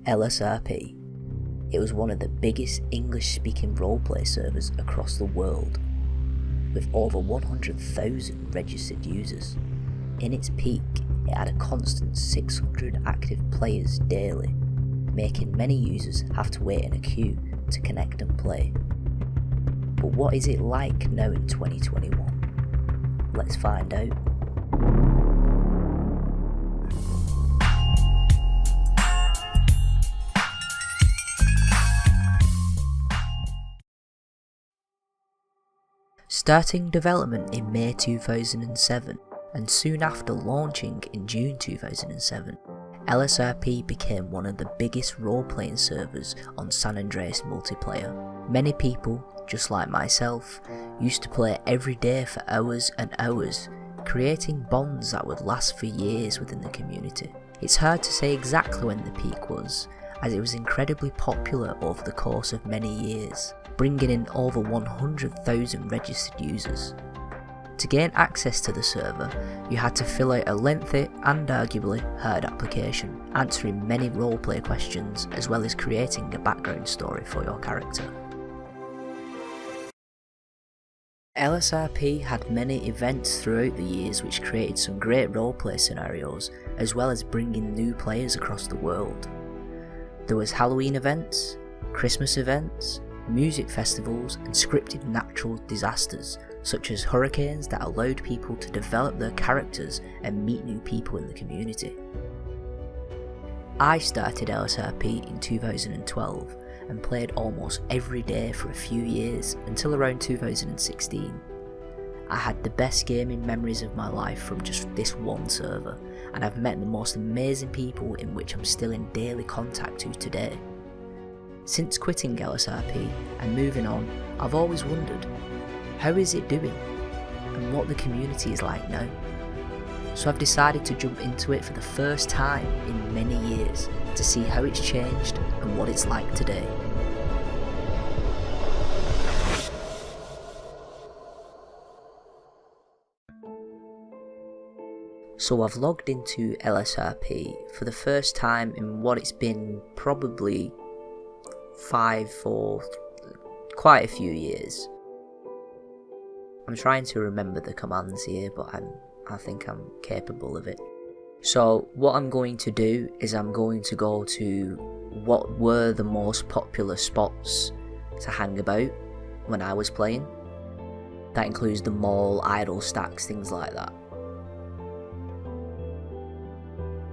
Lsrp. It was one of the biggest English-speaking roleplay servers across the world, with over 100,000 registered users. In its peak, it had a constant 600 active players daily, making many users have to wait in a queue to connect and play. But what is it like now in 2021? Let's find out. Starting development in May 2007, and soon after launching in June 2007, Lsrp became one of the biggest role-playing servers on San Andreas multiplayer. Many people, just like myself, used to play every day for hours and hours, creating bonds that would last for years within the community. It's hard to say exactly when the peak was, as it was incredibly popular over the course of many years, bringing in over 100,000 registered users. To gain access to the server, you had to fill out a lengthy and arguably hard application, answering many roleplay questions as well as creating a background story for your character. Lsrp had many events throughout the years which created some great roleplay scenarios as well as bringing new players across the world. There was Halloween events, Christmas events, music festivals and scripted natural disasters such as hurricanes that allowed people to develop their characters and meet new people in the community. I started Lsrp in 2012 and played almost every day for a few years until around 2016. I had the best gaming memories of my life from just this one server, and I've met the most amazing people in which I'm still in daily contact to today. Since quitting Lsrp and moving on, I've always wondered, how is it doing and what the community is like now? So I've decided to jump into it for the first time in many years to see how it's changed and what it's like today. So I've logged into Lsrp for the first time in what it's been probably quite a few years. I'm trying to remember the commands here, but I think I'm capable of it. So what I'm going to do is I'm going to go to what were the most popular spots to hang about when I was playing. That includes the mall, idle stacks, things like that.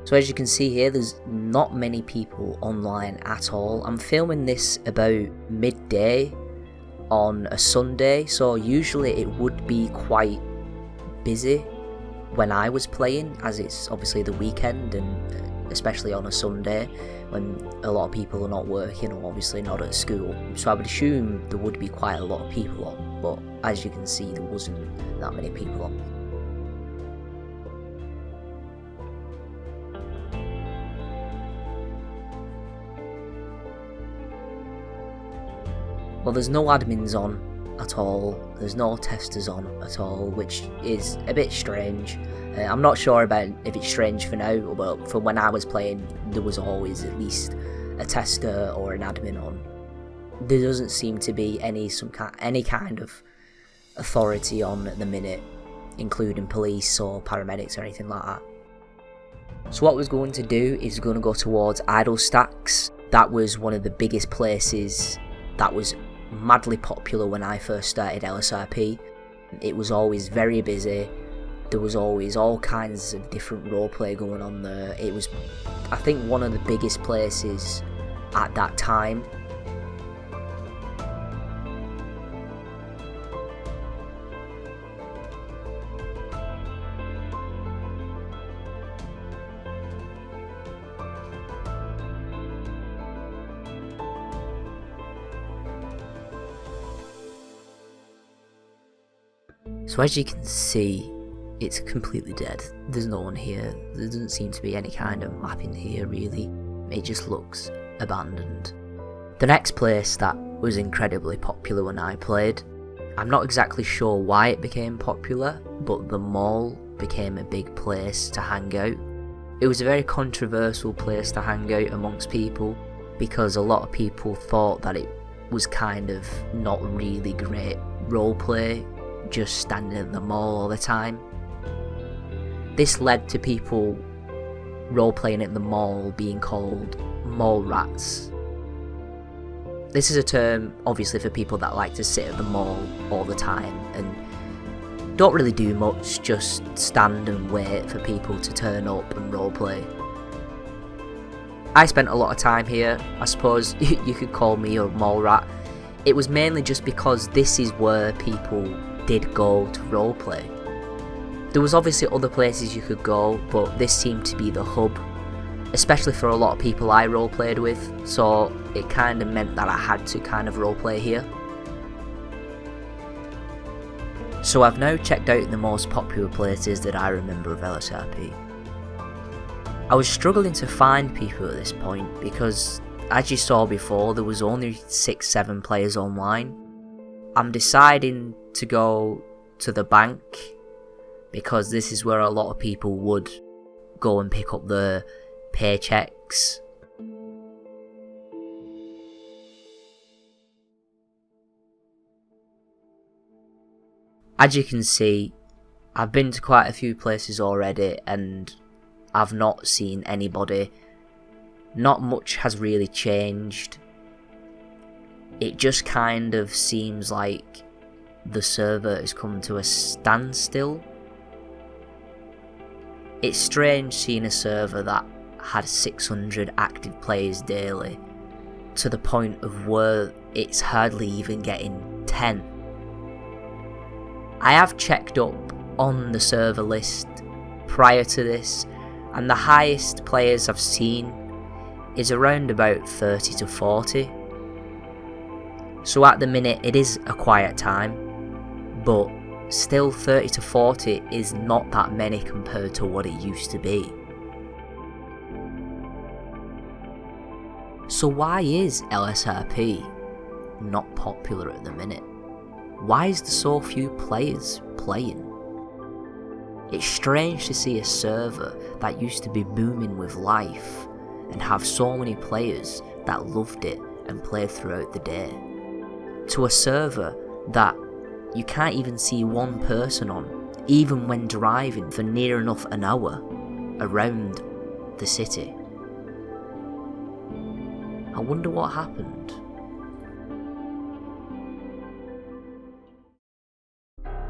So as you can see here, there's not many people online at all. I'm filming this about midday on a Sunday, so usually it would be quite busy when I was playing, as it's obviously the weekend and especially on a Sunday when a lot of people are not working or obviously not at school. So I would assume there would be quite a lot of people on, but as you can see there wasn't that many people on. Well, there's no admins on at all, there's no testers on at all, which is a bit strange. I'm not sure about if it's strange for now, but for when I was playing there was always at least a tester or an admin on. There doesn't seem to be any kind of authority on at the minute, including police or paramedics or anything like that. So what I was going to do is going to go towards idle stacks. That was one of the biggest places that was madly popular when I first started Lsrp. It was always very busy, there was always all kinds of different roleplay going on there. It was, I think, one of the biggest places at that time. So as you can see, it's completely dead. There's no one here. There doesn't seem to be any kind of map in here really. It just looks abandoned. The next place that was incredibly popular when I played, I'm not exactly sure why it became popular, but the mall became a big place to hang out. It was a very controversial place to hang out amongst people, because a lot of people thought that it was kind of not really great roleplay, just standing at the mall all the time. This led to people roleplaying at the mall being called mall rats. This is a term obviously for people that like to sit at the mall all the time and don't really do much, just stand and wait for people to turn up and roleplay. I spent a lot of time here. I suppose you could call me a mall rat. It was mainly just because this is where people did go to roleplay. There was obviously other places you could go, but this seemed to be the hub, especially for a lot of people I roleplayed with, so it kind of meant that I had to kind of roleplay here. So I've now checked out the most popular places that I remember of Lsrp. I was struggling to find people at this point because, as you saw before, there was only 6-7 players online. I'm deciding to go to the bank because this is where a lot of people would go and pick up their paychecks. As you can see, I've been to quite a few places already and I've not seen anybody. Not much has really changed. It just kind of seems like the server has come to a standstill. It's strange seeing a server that had 600 active players daily to the point of where it's hardly even getting 10. I have checked up on the server list prior to this, and the highest players I've seen is around about 30 to 40. So at the minute it is a quiet time, but still 30 to 40 is not that many compared to what it used to be. So why is Lsrp not popular at the minute? Why is there so few players playing? It's strange to see a server that used to be booming with life and have so many players that loved it and played throughout the day, to a server that you can't even see one person on, even when driving for near enough an hour around the city. I wonder what happened.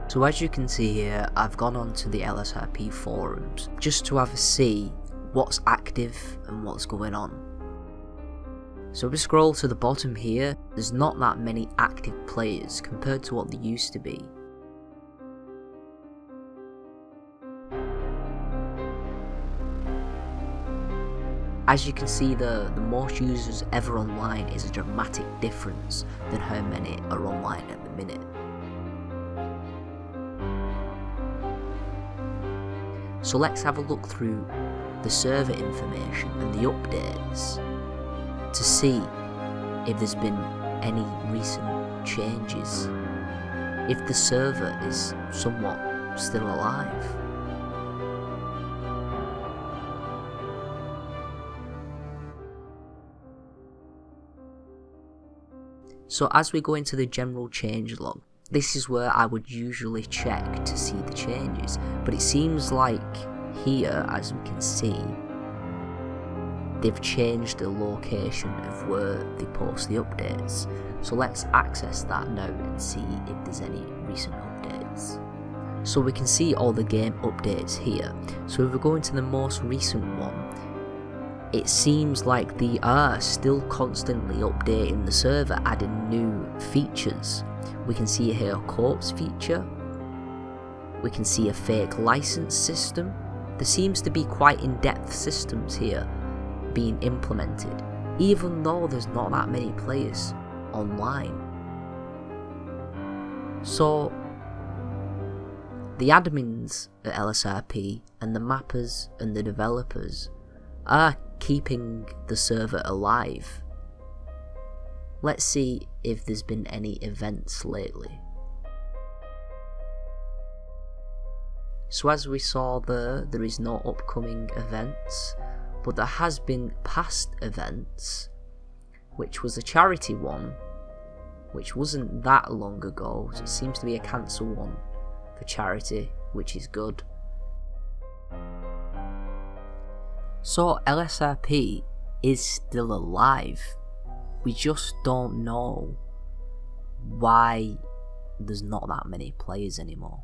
So as you can see here, I've gone onto the Lsrp forums just to have a see what's active and what's going on. So if we scroll to the bottom here, there's not that many active players compared to what there used to be. As you can see, the most users ever online is a dramatic difference than how many are online at the minute. So let's have a look through the server information and the updates to see if there's been any recent changes, if the server is somewhat still alive. So as we go into the general change log, this is where I would usually check to see the changes, but it seems like here, as we can see, they've changed the location of where they post the updates. So let's access that now and see if there's any recent updates. So we can see all the game updates here. So if we go into the most recent one, it seems like they are still constantly updating the server, adding new features. We can see here a corpse feature. We can see a fake license system. There seems to be quite in-depth systems here being implemented, even though there's not that many players online. So the admins at Lsrp and the mappers and the developers are keeping the server alive. Let's see if there's been any events lately. So as we saw there is no upcoming events, but there has been past events, which was a charity one, which wasn't that long ago, so it seems to be a cancelled one for charity, which is good. So Lsrp is still alive. We just don't know why there's not that many players anymore.